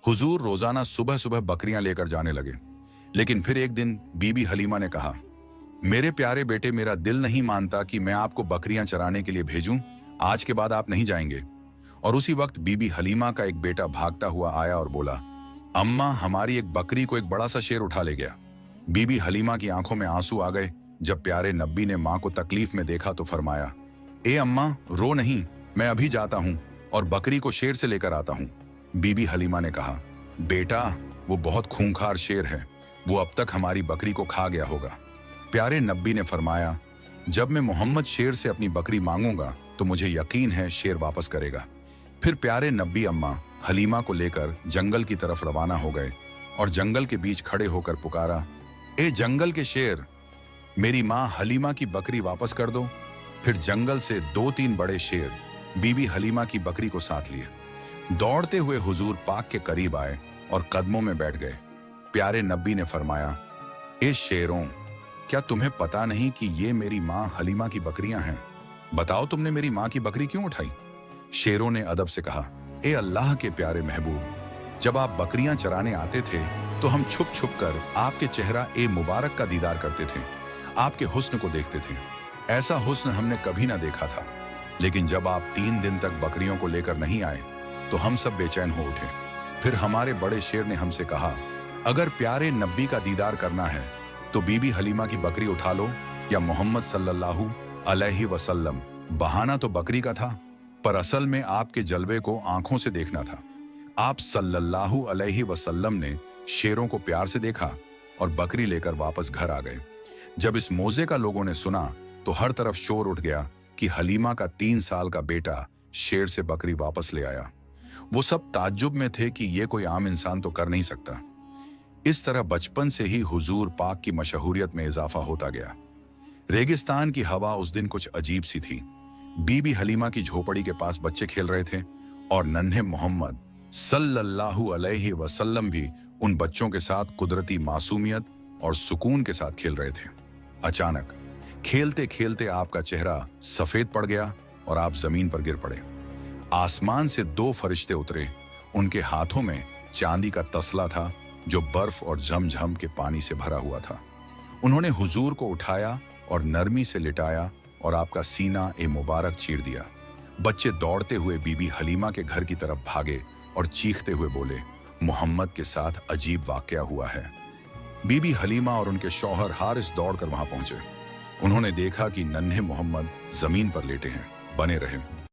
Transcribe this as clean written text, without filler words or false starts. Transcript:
हुजूर रोजाना सुबह सुबह बकरियां लेकर जाने लगे। लेकिन फिर एक दिन बीबी हलीमा ने कहा, मेरे प्यारे बेटे, मेरा दिल नहीं मानता कि मैं आपको बकरियां चराने के लिए भेजूं। आज के बाद आप नहीं जाएंगे। और उसी वक्त बीबी हलीमा का एक बेटा भागता हुआ आया और बोला, अम्मा, हमारी एक बकरी को एक बड़ा सा शेर उठा ले गया। बीबी हलीमा की आंखों में आंसू आ गए। जब प्यारे नब्बी ने मां को तकलीफ में देखा तो फरमाया, ए अम्मा, रो नहीं, मैं अभी जाता हूं और बकरी को शेर से लेकर आता हूं। बीबी हलीमा ने कहा, बेटा, वो बहुत खूंखार शेर है, वो अब तक हमारी बकरी को खा गया होगा। प्यारे नब्बी ने फरमाया, जब मैं मोहम्मद शेर से अपनी बकरी मांगूंगा तो मुझे यकीन है शेर वापस करेगा। फिर प्यारे नब्बी अम्मा हलीमा को लेकर जंगल की तरफ रवाना हो गए और जंगल के बीच खड़े होकर पुकारा, ए जंगल के शेर, मेरी मां हलीमा की बकरी वापस कर दो। फिर जंगल से 2-3 बड़े शेर बीबी हलीमा की बकरी को साथ लिए दौड़ते हुए हुजूर पाक के करीब आए और कदमों में बैठ गए। प्यारे नब्बी ने फरमाया, ए शेरों, क्या तुम्हें पता नहीं कि ये मेरी मां हलीमा की बकरियां हैं? बताओ, तुमने मेरी मां की बकरी क्यों उठाई? शेरों ने अदब से कहा, ए अल्लाह के प्यारे महबूब, जब आप बकरियां चराने आते थे तो हम छुप छुप कर आपके चेहरा ए मुबारक का दीदार करते थे, आपके हुस्न को देखते थे। ऐसा हुस्न हमने कभी ना देखा था। लेकिन जब आप 3 दिन तक बकरियों को लेकर नहीं आए तो हम सब बेचैन हो उठे। फिर हमारे बड़े शेर ने हमसे कहा, अगर प्यारे नब्बी का दीदार करना है तो बीबी हलीमा की बकरी उठा लो या मोहम्मद सल्लल्लाहु अलैहि वसल्लम। बहाना तो बकरी का था, पर असल में आपके जलवे को आंखों से देखना था। आप सल्लल्लाहु अलैहि वसल्लम ने शेरों को प्यार से देखा और बकरी लेकर वापस घर आ गए। जब इस मौजे का लोगों ने सुना तो हर तरफ शोर उठ गया कि हलीमा का 3 साल का बेटा शेर से बकरी वापस ले आया। वो सब ताज्जुब में थे कि ये कोई आम इंसान तो कर नहीं सकता। इस तरह बचपन से ही हुजूर पाक की मशहूरियत में इजाफा होता गया। रेगिस्तान की हवा उस दिन कुछ अजीब सी थी। बीबी हलीमा की झोपड़ी के पास बच्चे खेल रहे थे और नन्हे मोहम्मद सल्लल्लाहु अलैहि वसल्लम भी उन बच्चों के साथ कुदरती मासूमियत और सुकून के साथ खेल रहे थे। अचानक खेलते खेलते आपका चेहरा सफेद पड़ गया और आप जमीन पर गिर पड़े। आसमान से 2 फरिश्ते उतरे। उनके हाथों में चांदी का तसला था जो बर्फ और झमझम के पानी से भरा हुआ था। उन्होंने हुजूर को उठाया और नरमी से लिटाया और आपका सीना ए मुबारक चीर दिया। बच्चे दौड़ते हुए बीबी हलीमा के घर की तरफ भागे और चीखते हुए बोले, मोहम्मद के साथ अजीब वाकया हुआ है। बीबी हलीमा और उनके शौहर हारिस दौड़कर वहां पहुंचे। उन्होंने देखा कि नन्हे मोहम्मद जमीन पर लेटे हैं। बने रहे।